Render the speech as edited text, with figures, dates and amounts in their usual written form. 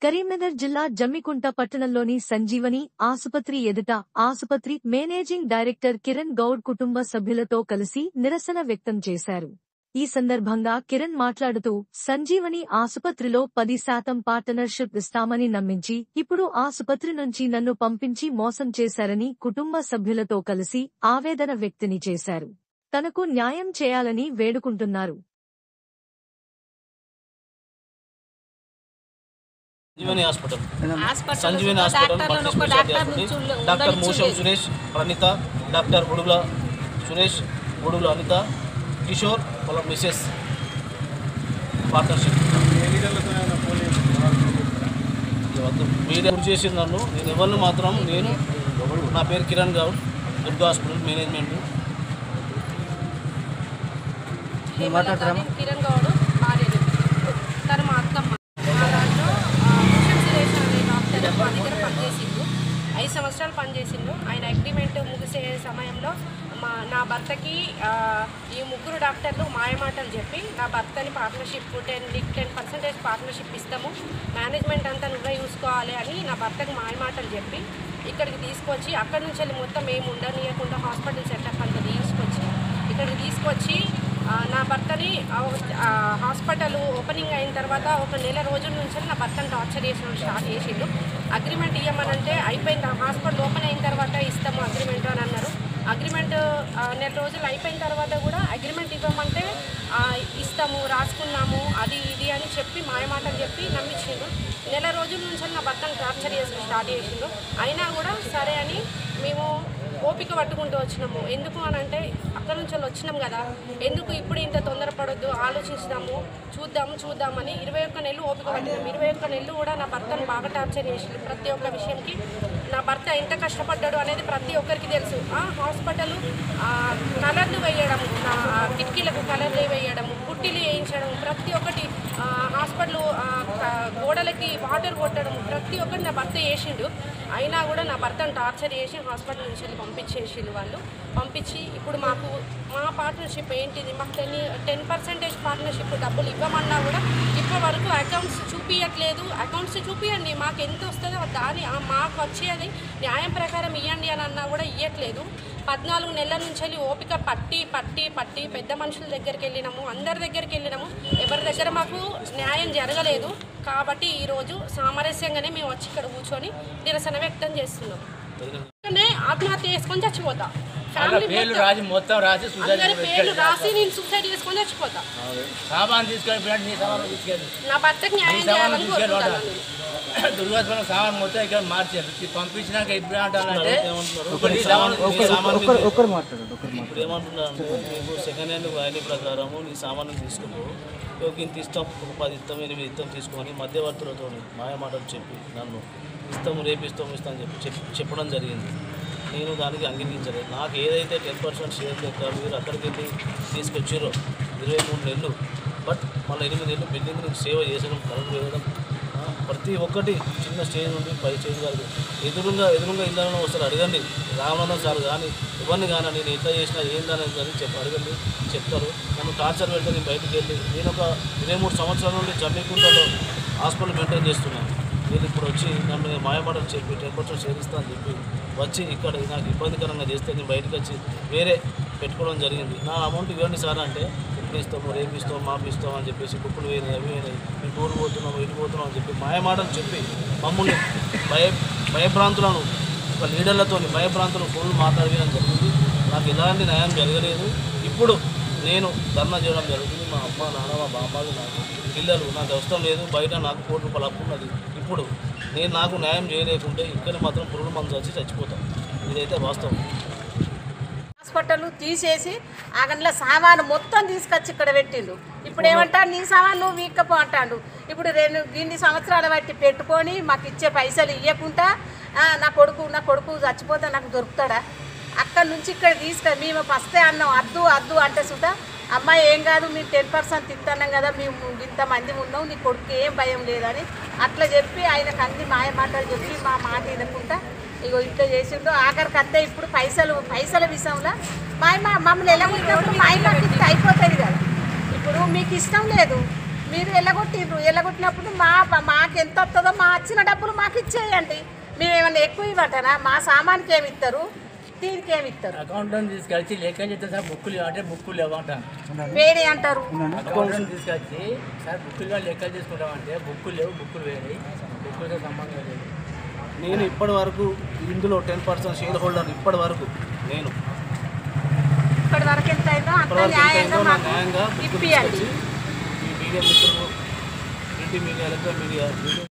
కరీంనగర్ జిల్లా జమ్మికుంట పట్టణంలోని సంజీవని ఆసుపత్రి ఎదుట ఆసుపత్రి మేనేజింగ్ డైరెక్టర్ కిరణ్ గౌడ్ కుటుంబ సభ్యులతో కలిసి నిరసన వ్యక్తం చేశారు. ఈ సందర్భంగా కిరణ్ మాట్లాడుతూ సంజీవని ఆసుపత్రిలో 10% పార్ట్నర్షిప్ ఇస్తామని నమ్మించి ఇప్పుడు ఆసుపత్రి నుంచి నన్ను పంపించి మోసం చేశారని కుటుంబ సభ్యులతో కలిసి ఆవేదన వ్యక్తం చేశారు. తనకు న్యాయం చేయాలని వేడుకుంటున్నారు. Sanjeevani hospital multi speciality doctor Mosham Suresh, Praneetha, doctor Budugula Suresh, Budugula Anitha, Kishore వాళ్ళ మిసెస్ పార్ట్నర్షిప్ మీడియా గురి చేసింది నన్ను. నేను ఎవరిని మాత్రం నా పేరు కిరణ్ గౌడ్, దుర్గా హాస్పిటల్ మేనేజ్మెంట్. కిరణ్ గౌడ్ తను మా అత్తమ్మ. మా దగ్గర పనిచేసిండు, 5 సంవత్సరాలు పనిచేసిండు. ఆయన అగ్రిమెంట్ ముగిసే సమయంలో నా భర్తకి ఈ 3 డాక్టర్లు మాయమాటలు చెప్పి నా భర్తని పార్ట్నర్షిప్ 10% పార్ట్నర్షిప్ ఇస్తాము, మేనేజ్మెంట్ అంతా నువ్వే చూసుకోవాలి అని నా భర్తకు మాయమాటలు చెప్పి ఇక్కడికి తీసుకొచ్చి అక్కడి నుంచి వెళ్ళి మొత్తం మేము ఉండనీయకుండా హాస్పిటల్ సెటప్ అంతా ఇక్కడికి తీసుకొచ్చి నా భర్తని హాస్పిటల్ ఓపెనింగ్ అయిన తర్వాత ఒక నెల రోజుల నుంచి నా భర్తను టార్చర్ స్టార్ట్ చేసిండు. అగ్రిమెంట్ ఇవ్వమనంటే అయిపోయింది, హాస్పిటల్ ఓపెన్ అయిన తర్వాత ఇస్తాము అగ్రిమెంట్ అని అన్నారు. అగ్రిమెంట్ నెల రోజులు అయిపోయిన తర్వాత కూడా అగ్రిమెంట్ ఇవ్వమంటే ఇస్తాము, రాసుకున్నాము, అది ఇది అని చెప్పి మాయమాటలు చెప్పి నమ్మించిండు. నెల రోజుల నుంచి నా భర్తను టార్చర్ స్టార్ట్ చేసిండు. అయినా కూడా సరే అని మేము ఓపిక పట్టుకుంటూ వచ్చినాము. ఎందుకు అని అంటే అక్కడి నుంచి వచ్చినాం కదా, ఎందుకు ఇప్పుడు ఇంత తొందరపడొద్దు, ఆలోచిస్తాము, చూద్దామని 21 నెలలు ఓపిక పట్టినాము. 21 నెలలు కూడా నా భర్తను బాగా టార్చర్ చేసిండు. ప్రతి ఒక్క విషయంకి నా భర్త ఎంత కష్టపడ్డాడు అనేది ప్రతి ఒక్కరికి తెలుసు. హాస్పిటల్ కలర్లు వేయడము, నా కిటికీలకు కలర్లు వేయడము, పుట్టిలు వేయించడం, ప్రతి ఒక్కటి హాస్పిటల్ గోడలకి వాటర్ కొట్టడం, ప్రతి ఒక్కటి నా భర్త చేసిండు. అయినా కూడా నా భర్తను టార్చర్ చేసి హాస్పిటల్ నుంచి వెళ్ళి పంపించేసిండు. పంపించి ఇప్పుడు మా పార్ట్నర్షిప్ ఏంటిది, మాకు 10% పార్ట్నర్షిప్ డబ్బులు ఇవ్వమన్నా కూడా ఇప్పటి వరకు అకౌంట్స్ చూపించట్లేదు. అకౌంట్స్ చూపించండి, మాకు ఎంత వస్తుందో దాని మాకు వచ్చేది న్యాయం ప్రకారం ఇవ్వండి అని అన్నా కూడా ఇవ్వట్లేదు. 14 నెలల నుంచి వెళ్ళి ఓపిక పట్టి పెద్ద మనుషుల దగ్గరికి వెళ్ళినాము, అందరి దగ్గరికి వెళ్ళినాము, ఎవరి దగ్గర మాకు న్యాయం జరగలేదు. కాబట్టి ఈరోజు సామరస్యంగానే మేము వచ్చి ఇక్కడ కూర్చొని నిరసన వ్యక్తం చేస్తున్నాం. ఆత్మహత్య చేసుకొని చచ్చిపోతా, పేర్లు రాసి నేను సూసైడ్ చేసుకొని చచ్చిపోతా. నా భర్తకి న్యాయం చేయాలని కోరుకుంటున్నాను. దుర్గాస్పరం సామాన్ మొత్తం ఇక్కడ మార్చారు, పంపించినాక ఇప్పుడు అంటే ఇప్పుడు ఏమంటున్నారంటే మీకు సెకండ్ హ్యాండ్ వాల్యూ ప్రకారము నీ సామాను తీసుకోపో, ఇంత ఇస్తాం, 10 ఇస్తాం, 8 ఇస్తాం తీసుకొని మధ్యవర్తులతో మాయమాటలు చెప్పి నన్ను ఇస్తాము, రేపిస్తాం అని చెప్పడం జరిగింది. నేను దానికి అంగీకరించలేదు. నాకు ఏదైతే 10% షేర్ లెక్క మీరు అక్కడికి వెళ్ళి తీసుకొచ్చారో 23 నెలలు, బట్ మళ్ళీ 8 నెలలు బిల్డింగ్ సేవ చేసడం, కరెంట్ వేయడం, ప్రతి ఒక్కటి చిన్న స్టేజ్ నుండి పై స్టేజ్ వరకు ఎదురుగా ఇళ్ళలో వస్తారు. అడగండి రామనందన్ సార్ కానీ ఇవన్నీ కానీ నేను ఎట్లా చేసినా ఏందనేది కానీ అడగండి, చెప్తారు. నన్ను టార్చర్ పెడితే నేను బయటకు వెళ్ళి నేను ఒక 23 సంవత్సరాల నుండి జమ్మికుంటలో హాస్పిటల్ మెయింటైన్ చేస్తున్నాను. నేను ఇప్పుడు వచ్చి నన్ను మాయమాటలు చెప్పి 10% చేరిస్తా అని చెప్పి వచ్చి ఇక్కడ నాకు ఇబ్బందికరంగా చేస్తే నేను బయటకు వచ్చి వేరే పెట్టుకోవడం జరిగింది. నా అమౌంట్ ఇవ్వండి సార్ అంటే ఇప్పుడు ఇస్తాము, రేపు ఇస్తాము, మాపిస్తాం అని చెప్పేసి కుప్పలు వేయినాయి, అవి వేయినాయి, మేము టూర్ పోతున్నాము, ఇటు పోతున్నాం అని చెప్పి మాయమాటలు చెప్పి మమ్మల్ని భయభ్రాంతులను ఒక లీడర్లతో భయభ్రాంతులు ఫోన్లు మాట్లాడడం జరిగింది. నాకు ఎలాంటి న్యాయం జరగలేదు. ఇప్పుడు నేను ధర్నా చేయడం జరుగుతుంది. మా అమ్మ, నాన్న, మా బాబాలు, నాకు పిల్లలు, నాకు అవసరం లేదు. బయట నాకు 1 కోటి రూపాయలు అప్పు ఉన్నది. ఇప్పుడు నాకు న్యాయం చేయలేకుంటే ఇక్కడ మాత్రం పురుగుల మందు వచ్చి చచ్చిపోతాం. ఇదైతే వాస్తవం. హాస్పిటల్ తీసేసి ఆ గంటల సామాను మొత్తం తీసుకొచ్చి ఇక్కడ పెట్టిండు. ఇప్పుడు ఏమంటాడు, నీ సామాను నువ్వు వీక్కపో అంటాడు. ఇప్పుడు 2 సంవత్సరాల బట్టి పెట్టుకొని మాకు ఇచ్చే పైసలు ఇవ్వకుండా నా కొడుకు చచ్చిపోతే నాకు దొరుకుతాడా? అక్కడి నుంచి ఇక్కడ మేము ఫస్టే అన్నాం అద్దు అంటే సుధా అమ్మాయి ఏం కాదు, మీరు 10% ఇస్తున్నాం కదా, మేము ఇంతమంది ఉన్నాం, నీ కొడుకు ఏం భయం లేదని అట్లా చెప్పి ఆయనకు అన్ని మాయమాటలు చెప్పి మా మాట వినకుండా ఇగో ఇట్లా చేసిండు. ఆఖరికి అత్తే ఇప్పుడు పైసల విషయంలో మమ్మల్ని ఎలా ఉన్నప్పుడు మా ఇల్లు అయిపోతుంది కదా. ఇప్పుడు మీకు ఇష్టం లేదు, మీరు ఎల్లగొట్టినప్పుడు మాకు ఎంత వస్తుందో మా వచ్చిన డబ్బులు మాకు ఇచ్చేయండి. మేము ఏమన్నా ఎక్కువ ఇవ్వటనా? మా సామాన్కి ఏమి ఇస్తారు, దీనికి ఏమి ఇస్తారు? అకౌంట్ తీసుకొచ్చి లెక్క చేస్తే సార్ బుక్కులు అంటే బుక్కులు లేవంటాను. వేరే అంటారు. అకౌంట్ తీసుకొచ్చి సార్ బుక్కులుగా లెక్క తీసుకుంటామంటే బుక్కులు లేవు, బుక్కులు వేరే, బుక్కులతో సంబంధం లేదు. నేను ఇప్పటి వరకు ఇందులో 10% షేర్ హోల్డర్. ఇప్పటి వరకు నేను ఇప్పటి వరకు ఎంత అయిందో అంత న్యాయంగా మాకు న్యాయంగా ఇప్పియండి. ఈ మీడియా మిత్రులు, ప్రింట్ మీడియా, ఎలక్ట్రానిక్ మీడియా